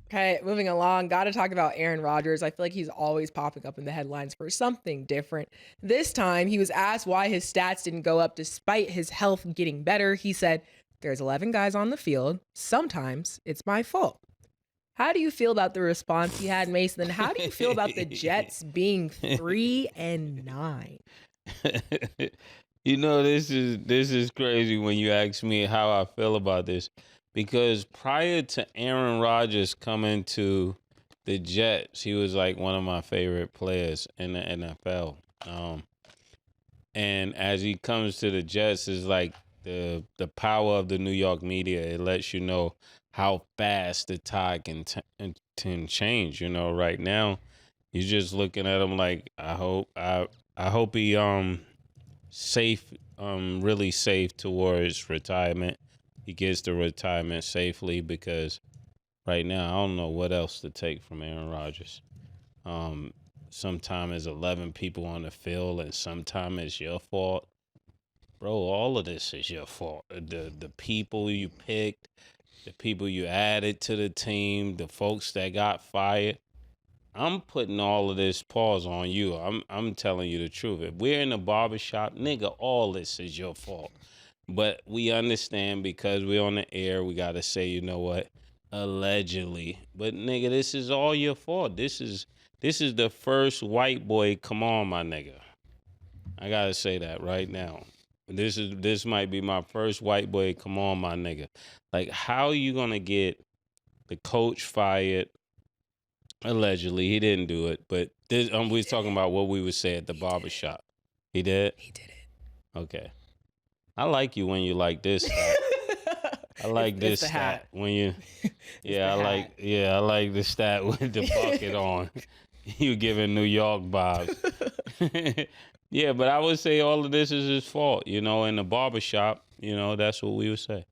Okay, moving along. Got to talk about Aaron Rodgers. I feel like he's always popping up in the headlines for something different. This time, he was asked why his stats didn't go up despite his health getting better. He said, "There's 11 guys on the field. Sometimes it's my fault." How do you feel about the response he had, Mason? And how do you feel about the Jets being 3-9? You know, this is crazy when you ask me how I feel about this, because prior to Aaron Rodgers coming to the Jets, he was like one of my favorite players in the NFL. And as he comes to the Jets, is like the power of the New York media. It lets you know how fast the tide can change. You know, right now, you're just looking at him like, I hope he safe, really safe towards retirement. He gets to retirement safely, because right now I don't know what else to take from Aaron Rodgers. Sometimes it's 11 people on the field, and sometimes it's your fault. Bro, all of this is your fault. The people you picked, the people you added to the team, the folks that got fired. I'm putting all of this pause on you. I'm telling you the truth. If we're in the barbershop, nigga, all this is your fault. But we understand, because we're on the air, we gotta say, you know what? Allegedly. But nigga, this is all your fault. This is the first white boy. Come on, my nigga. I gotta say that right now. This might be my first white boy. Come on, my nigga. Like, how are you gonna get the coach fired? Allegedly, he didn't do it, but this, we was talking about what we would say at the barbershop. He did? He did it. Okay. I like you when you like this stat. I like this the stat hat. when you. the I like the stat with the bucket on. You giving New York vibes. Yeah, but I would say all of this is his fault. You know, in the barbershop, you know, that's what we would say.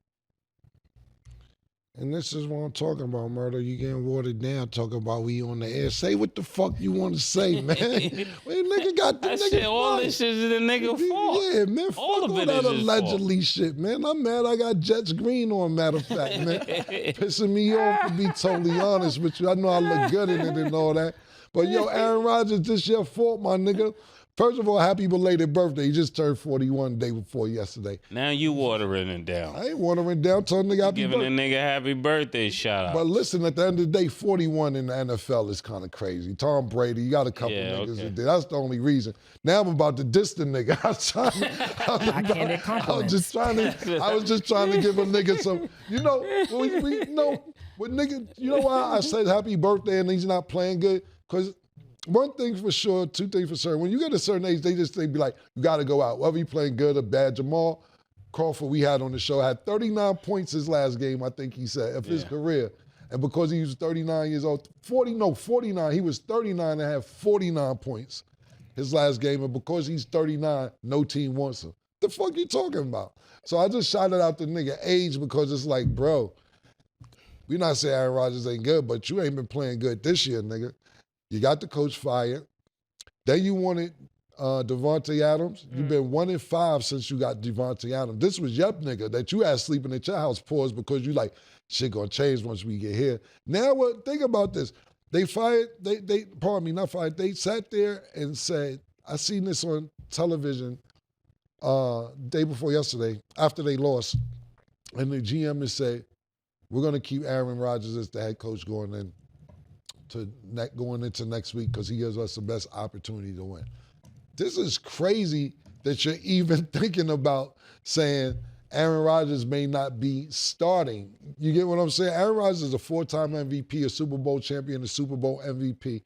And this is what I'm talking about, Murder. You getting watered down talking about we on the air. Say what the fuck you want to say, man. Well, nigga got the I nigga said all fired. this is the nigga fault. Yeah, man, fuck All of all it that is his allegedly shit, man. I'm mad I got Jets green on, matter of fact, man. Pissing me off, to be totally honest with you. I know I look good in it and all that. But yo, Aaron Rodgers, this your fault, my nigga. First of all, happy belated birthday. He just turned 41 the day before yesterday. Now you watering it down. I ain't watering down, telling nigga happy Giving birthday. a nigga happy birthday shout out. But listen, at the end of the day, 41 in the NFL is kind of crazy. Tom Brady, you got a couple niggas that did. That's the only reason. Now I'm about to diss the nigga. I was just trying to give a nigga some, you know, with nigga, you know why I said happy birthday and he's not playing good? Because one thing for sure, two things for certain. When you get a certain age, they be like, you got to go out. Whether you playing good or bad. Jamal Crawford, we had on the show, had 39 points his last game, I think he said, of his career. And because he was 39 years old, 49, he was 39 and had 49 points his last game. And because he's 39, no team wants him. The fuck you talking about? So I just shouted out the nigga age, because it's like, bro, we not saying Aaron Rodgers ain't good, but you ain't been playing good this year, nigga. You got the coach fired. Then you wanted Devante Adams. You've been 1-5 since you got Devante Adams. This was your nigga that you had sleeping at your house, pause, because you like, shit gonna change once we get here. Now what? Think about this. They fired, they sat there and said, I seen this on television day before yesterday, after they lost, and the GM has said, we're gonna keep Aaron Rodgers as the head coach going into next week, because he gives us the best opportunity to win. This is crazy that you're even thinking about saying Aaron Rodgers may not be starting. You get what I'm saying? Aaron Rodgers is a 4-time MVP, a Super Bowl champion, a Super Bowl MVP.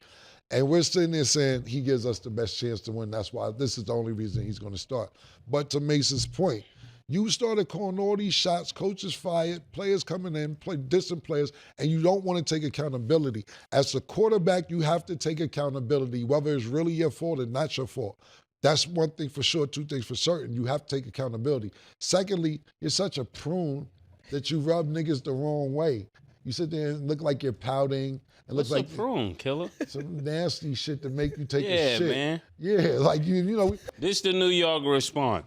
And we're sitting there saying he gives us the best chance to win. That's why this is the only reason he's going to start. But to Mace's point, you started calling all these shots, coaches fired, players coming in, distant players, and you don't want to take accountability. As a quarterback, you have to take accountability, whether it's really your fault or not your fault. That's one thing for sure. Two things for certain. You have to take accountability. Secondly, you're such a prune that you rub niggas the wrong way. You sit there and look like you're pouting. And What's look like a prune, killer? some nasty shit to make you take a shit. Man. Yeah, like, you know. This the New York response.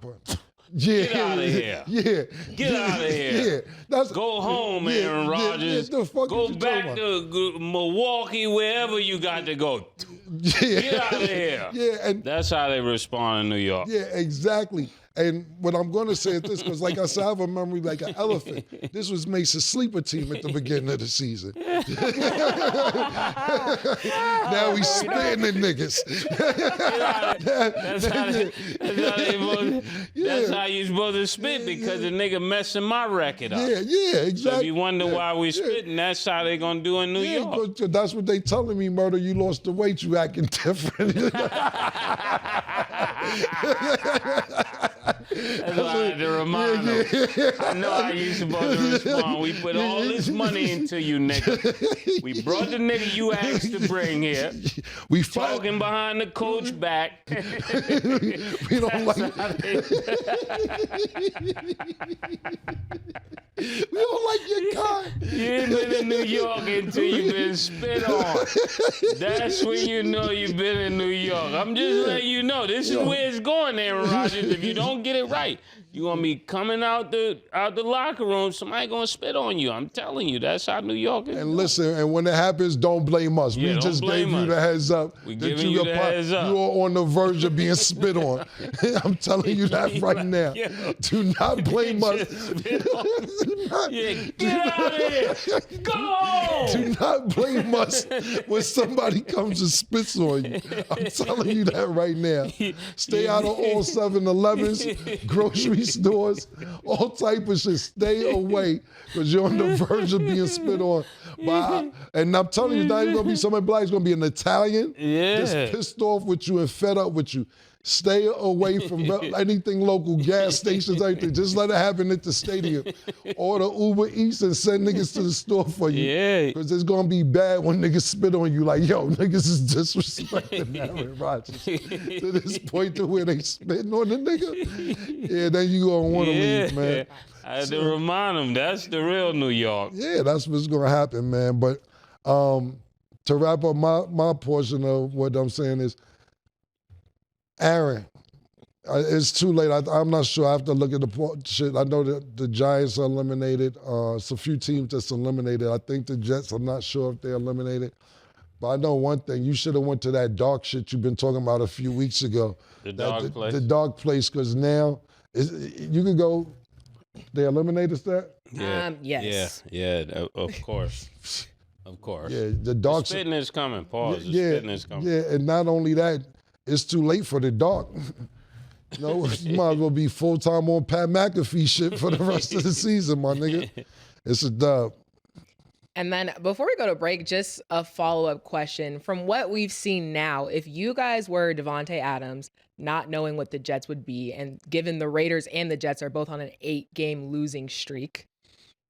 Yeah, Get out of here. Yeah, Get out of here. Yeah, Go home, Aaron Rodgers. the fuck Go you back talking to Milwaukee, wherever you got to go. Yeah. Get out of here. Yeah, and That's how they respond in New York. yeah, exactly. And what I'm going to say is this, because like I said, I have a memory like an elephant. This was Mase's sleeper team at the beginning of the season. Now he's spitting at niggas. That's how you supposed to spit, because the nigga messing my record up. Yeah, exactly. So if you wonder why we spitting, that's how they gonna do in New York. But that's what they telling me, Murder. You lost the weight, you acting different. That's why I had to remind them. I know how you supposed to respond. We put all this money into you, nigga. We brought the nigga you asked to bring here. We talking behind the coach back. We don't like We don't like your kind. You ain't been in New York until you been spit on. That's when you know you've been in New York. I'm just letting you know this is where it's going, Aaron Rodgers. If you don't get it right, you gonna be coming out the locker room. Somebody gonna spit on you. I'm telling you, that's how New York is. And listen, and when it happens, don't blame us. Yeah, we just gave you the heads up. We giving you the heads up. You are on the verge of being spit on. I'm telling you that right now. Do not blame us. Get out of here. Go. Do not blame us when somebody comes and spits on you. I'm telling you that right now. Stay out of all 7-Elevens, grocery stores, all type of shit. Stay away, because you're on the verge of being spit on. And I'm telling you, it's not even going to be somebody black. It's going to be an Italian that's pissed off with you and fed up with you. Stay away from anything local, gas stations, everything. Just let it happen at the stadium. Order Uber Eats and send niggas to the store for you. Yeah. Because it's going to be bad when niggas spit on you like, yo, niggas is disrespecting Aaron Rodgers to this point to where they spitting on the nigga. Yeah, then you going to want to leave, man. I had to remind them, that's the real New York. Yeah, that's what's going to happen, man. But to wrap up my portion of what I'm saying is, Aaron, it's too late. I'm not sure. I have to look at the shit. I know that the Giants are eliminated. It's a few teams that's eliminated. I think the Jets, I'm not sure if they're eliminated. But I know one thing. You should have went to that dark shit you've been talking about a few weeks ago. The dark place? The dark place, because now you can go. They eliminated that? Yes. Yeah, of course. Of course. Yeah, the dark. The spitting is coming. Pause. The spitting is coming. Yeah, and not only that, it's too late for the dark. You know, you might as well be full-time on Pat McAfee shit for the rest of the season, my nigga. It's a dub. And then before we go to break, just a follow-up question. From what we've seen now, if you guys were Devante Adams, not knowing what the Jets would be, and given the Raiders and the Jets are both on an 8-game losing streak,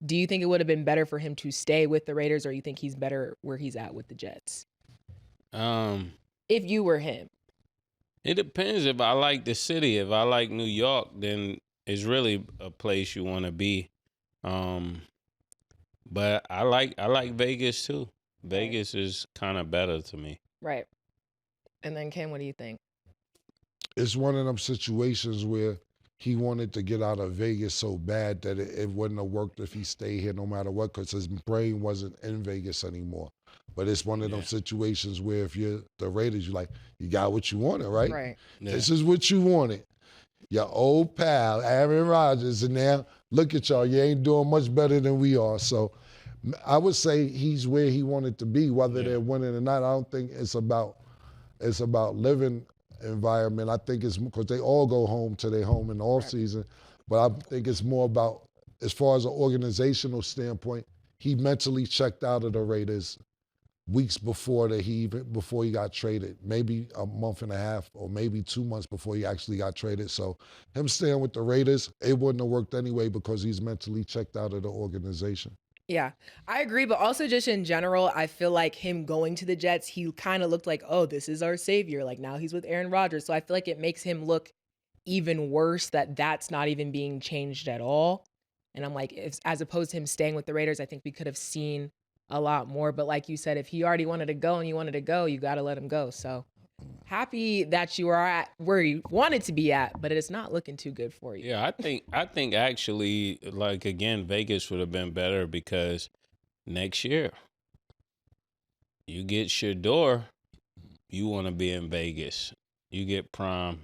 do you think it would have been better for him to stay with the Raiders, or you think he's better where he's at with the Jets? If you were him. It depends. If I like the city, if I like New York, then it's really a place you want to be. But I like Vegas too. Vegas is kind of better to me. Right. And then Ken, what do you think? It's one of them situations where he wanted to get out of Vegas so bad that it wouldn't have worked if he stayed here no matter what, because his brain wasn't in Vegas anymore. But it's one of them situations where if you're the Raiders, you're like, you got what you wanted, right? Right. Yeah. This is what you wanted. Your old pal, Aaron Rodgers, and now look at y'all. You ain't doing much better than we are. So I would say he's where he wanted to be, whether they're winning or not. I don't think it's about living environment. I think it's because they all go home to their home in the off season. But I think it's more about, as far as an organizational standpoint, he mentally checked out of the Raiders weeks before he got traded, maybe a month and a half or maybe 2 months before he actually got traded. So him staying with the Raiders, it wouldn't have worked anyway because he's mentally checked out of the organization. Yeah, I agree. But also just in general, I feel like him going to the Jets, he kind of looked like, oh, this is our savior. Like now he's with Aaron Rodgers. So I feel like it makes him look even worse that that's not even being changed at all. And I'm like, as opposed to him staying with the Raiders, I think we could have seen a lot more. But like you said, if he already wanted to go and you wanted to go, you got to let him go. So happy that you are at where you wanted to be at, but it is not looking too good for you. Yeah, I think actually, like again, Vegas would have been better because next year you get Shador, you want to be in Vegas. You get Prime,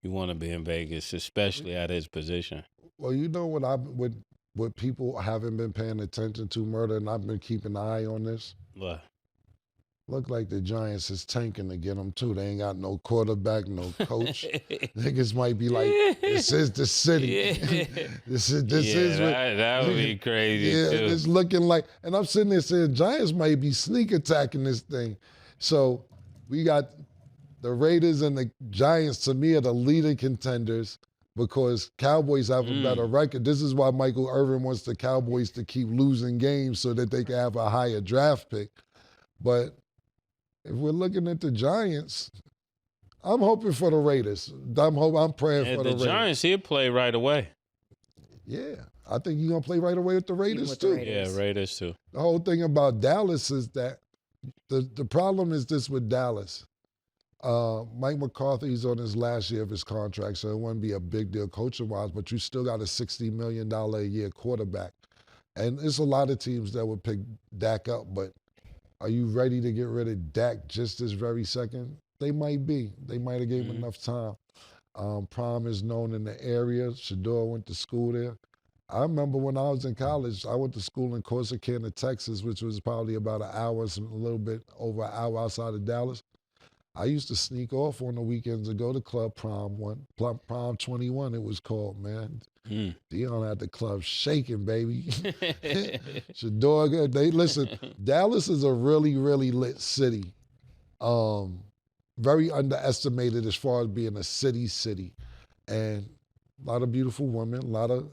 you want to be in Vegas, especially at his position. Well, you know what people haven't been paying attention to, Murder, and I've been keeping an eye on this. What? Look like the Giants is tanking to get them too. They ain't got no quarterback, no coach. Niggas might be like, this is the city. this is that would be crazy yeah, too. it's looking like, and I'm sitting there saying Giants might be sneak attacking this thing. So we got the Raiders and the Giants, to me, are the leading contenders because Cowboys have a better record. This is why Michael Irvin wants the Cowboys to keep losing games so that they can have a higher draft pick. But if we're looking at the Giants, I'm hoping for the Raiders. I'm praying for the Raiders. The Giants, he'll play right away. Yeah, I think you're going to play right away with the Raiders with too. the Raiders. Yeah, Raiders too. The whole thing about Dallas is that the problem is this with Dallas. Mike McCarthy's on his last year of his contract, so it wouldn't be a big deal coaching-wise, but you still got a $60 million a year quarterback. And it's a lot of teams that would pick Dak up, but are you ready to get rid of Dak just this very second? They might be. They might have gave him enough time. Prime is known in the area. Shador went to school there. I remember when I was in college, I went to school in Corsicana, Texas, which was probably about an hour, a little bit over an hour outside of Dallas. I used to sneak off on the weekends and go to Club Prom 21 it was called, man. Dion had the club shaking, baby. Shador, listen, Dallas is a really, really lit city. Very underestimated as far as being a city. And a lot of beautiful women, a lot of,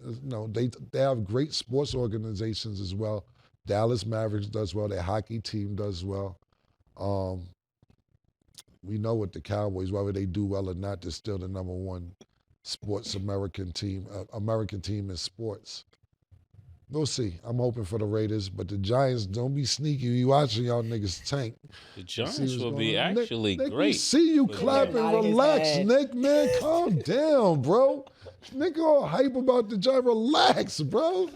they have great sports organizations as well. Dallas Mavericks does well, their hockey team does well. We know what the Cowboys, whether they do well or not, they're still the number one sports American team in sports. We'll see. I'm hoping for the Raiders, but the Giants, don't be sneaky. You watching y'all niggas tank. The Giants will be actually Nick, great. We see you clapping. Relax, Nick, man. Calm down, bro. Nick all hype about the Giants. Relax, bro.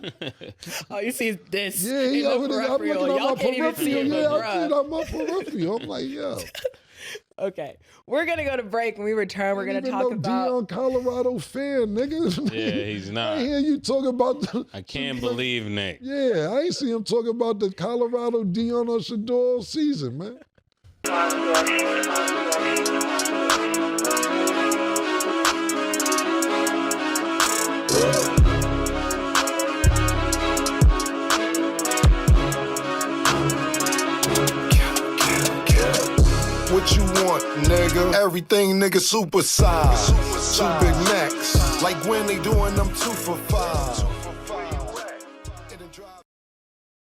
All you see is this. Yeah, he over there. I'm looking at Y'all my can't even see it, peripheral. but Yeah, I'm seeing on my peripheral. I'm like, yo. Okay, we're gonna go to break. When we return, we're gonna talk about Dion Colorado fan, nigga. Yeah, he's not. I hear you talk about I can't believe Nick. Yeah, I ain't see him talk about the Colorado Dion or Shador season, man. What you want, nigga? Everything, nigga, super size. Two big necks, like when they doing them 2 for $5.